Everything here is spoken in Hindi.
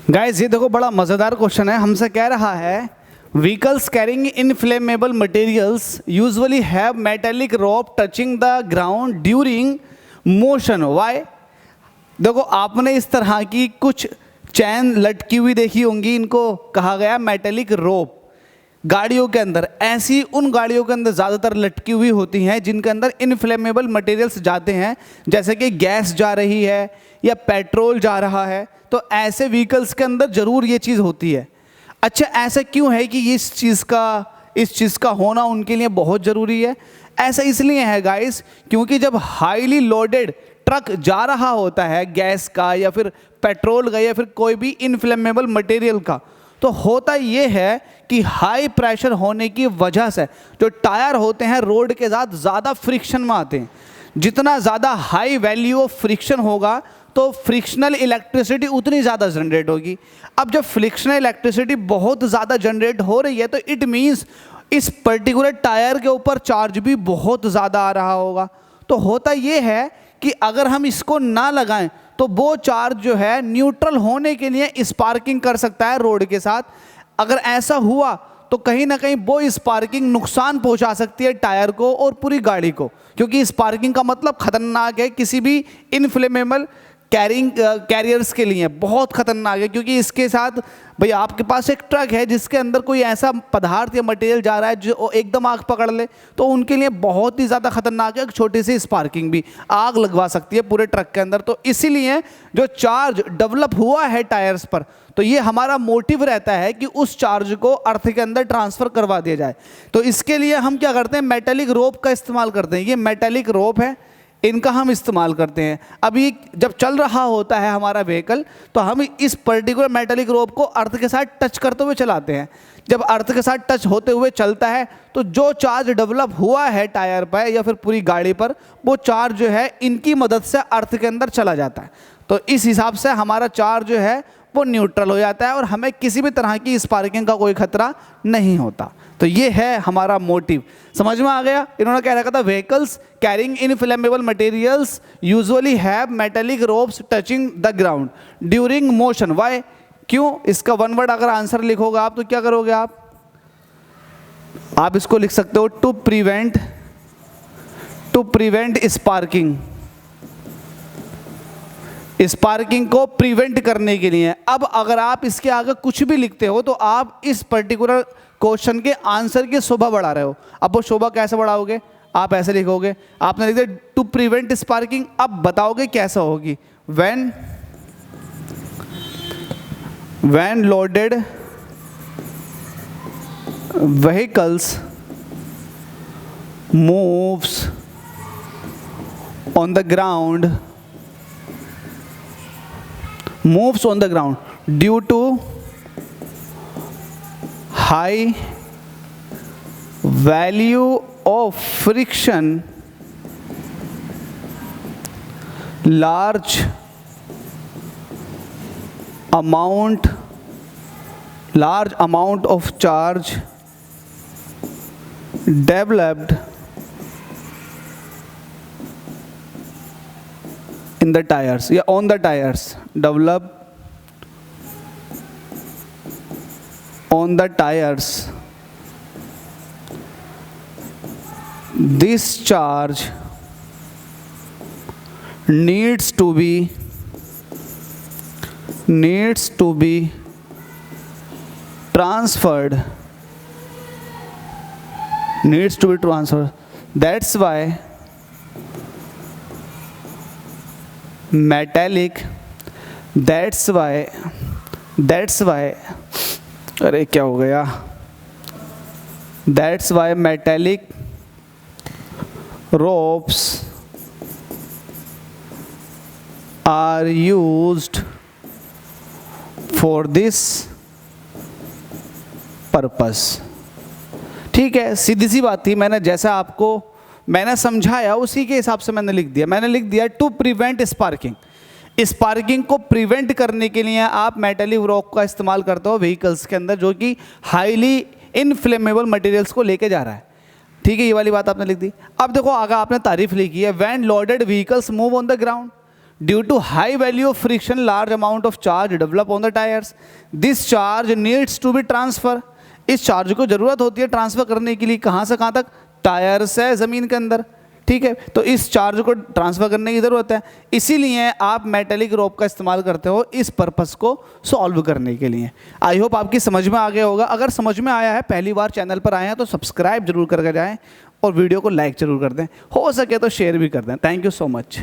गाइस ये देखो बड़ा मज़ेदार क्वेश्चन है। हमसे कह रहा है vehicles carrying inflammable materials usually have metallic rope touching the ground during motion. Why? देखो आपने इस तरह की कुछ चैन लटकी हुई देखी होंगी, इनको कहा गया मेटेलिक रोप। गाड़ियों के अंदर ऐसी उन गाड़ियों के अंदर ज़्यादातर लटकी हुई होती हैं जिनके अंदर इनफ्लेमेबल मटेरियल्स जाते हैं, जैसे कि गैस जा रही है या पेट्रोल जा रहा है, तो ऐसे व्हीकल्स के अंदर ज़रूर ये चीज़ होती है। अच्छा, ऐसा क्यों है कि इस चीज़ का होना उनके लिए बहुत ज़रूरी है? ऐसा इसलिए है गाइस, क्योंकि जब हाईली लोडेड ट्रक जा रहा होता है गैस का या फिर पेट्रोल का या फिर कोई भी इनफ्लेमेबल मटेरियल का, तो होता ये है कि हाई प्रेशर होने की वजह से जो टायर होते हैं रोड के साथ ज़्यादा फ्रिक्शन में आते हैं। जितना ज़्यादा हाई वैल्यू ऑफ फ्रिक्शन होगा तो फ्रिक्शनल इलेक्ट्रिसिटी उतनी ज़्यादा जनरेट होगी। अब जब फ्रिक्शनल इलेक्ट्रिसिटी बहुत ज़्यादा जनरेट हो रही है तो इट मीन्स इस पर्टिकुलर टायर के ऊपर चार्ज भी बहुत ज़्यादा आ रहा होगा। तो होता ये है कि अगर हम इसको ना लगाएं तो वो चार्ज जो है न्यूट्रल होने के लिए स्पार्किंग कर सकता है रोड के साथ। अगर ऐसा हुआ तो कहीं ना कहीं वो स्पार्किंग नुकसान पहुंचा सकती है टायर को और पूरी गाड़ी को, क्योंकि स्पार्किंग का मतलब खतरनाक है किसी भी इनफ्लेमेबल कैरियर्स के लिए, बहुत खतरनाक है। क्योंकि इसके साथ भाई आपके पास एक ट्रक है जिसके अंदर कोई ऐसा पदार्थ या मटेरियल जा रहा है जो एकदम आग पकड़ ले, तो उनके लिए बहुत ही ज़्यादा खतरनाक है। एक छोटी सी स्पार्किंग भी आग लगवा सकती है पूरे ट्रक के अंदर। तो इसीलिए जो चार्ज डेवलप हुआ है टायर्स पर, तो ये हमारा मोटिव रहता है कि उस चार्ज को अर्थ के अंदर ट्रांसफ़र करवा दिया जाए। तो इसके लिए हम क्या करते हैं, मेटेलिक रोप का इस्तेमाल करते हैं। ये मेटेलिक रोप है, इनका हम इस्तेमाल करते हैं। अभी जब चल रहा होता है हमारा व्हीकल तो हम इस पर्टिकुलर मेटेलिक रोप को अर्थ के साथ टच करते हुए चलाते हैं। जब अर्थ के साथ टच होते हुए चलता है तो जो चार्ज डेवलप हुआ है टायर पर या फिर पूरी गाड़ी पर, वो चार्ज जो है इनकी मदद से अर्थ के अंदर चला जाता है। तो इस हिसाब से हमारा चार्ज जो है वो न्यूट्रल हो जाता है और हमें किसी भी तरह की स्पार्किंग का कोई खतरा नहीं होता। तो ये है हमारा मोटिव। समझ में आ गया? इन्होंने क्या रखा था, vehicles carrying inflammable materials usually have metallic ropes touching the ground during motion. Why? क्यों? इसका वन वर्ड अगर आंसर लिखोगे आप तो क्या करोगे आप इसको लिख सकते हो टू प्रिवेंट स्पार्किंग। स्पार्किंग को प्रिवेंट करने के लिए। अब अगर आप इसके आगे कुछ भी लिखते हो तो आप इस पर्टिकुलर क्वेश्चन के आंसर की शोभा बढ़ा रहे हो। अब वो शोभा कैसे बढ़ाओगे? आप ऐसे लिखोगे, आपने लिख दिया टू प्रिवेंट स्पार्किंग। अब बताओगे कैसे होगी? When loaded vehicles moves on the ground due to high value of friction, large amount of charge developed in the tires या on the tires, develop on the tires. This charge needs to be transferred. That's why metallic, अरे क्या हो गया, that's why metallic ropes are used for this purpose। ठीक है, सीधी सी बात थी। मैंने जैसा आपको मैंने समझाया उसी के हिसाब से मैंने लिख दिया टू प्रिवेंट स्पार्किंग। स्पार्किंग को प्रिवेंट करने के लिए आप मेटेलिक रोप का इस्तेमाल करते हो व्हीकल्स के अंदर, जो कि हाईली इनफ्लेमेबल मटेरियल्स को लेके जा रहा है। ठीक है, ये वाली बात आपने लिख दी। अब देखो आगे आपने तारीफ लिखी है, when loaded vehicles move on the ground due to high value of friction large amount of charge develop on the tyres, this charge needs to be transfer, इस चार्ज को जरूरत होती है ट्रांसफर करने के लिए, कहाँ से कहाँ तक, टायर से ज़मीन के अंदर, ठीक है। तो इस चार्ज को ट्रांसफ़र करने की ज़रूरत है, इसीलिए आप मेटेलिक रोप का इस्तेमाल करते हो इस पर्पस को सॉल्व करने के लिए। आई होप आपकी समझ में आ गया होगा। अगर समझ में आया है, पहली बार चैनल पर आए हैं तो सब्सक्राइब जरूर करके जाएं और वीडियो को लाइक जरूर कर दें, हो सके तो शेयर भी कर दें। Thank you so much.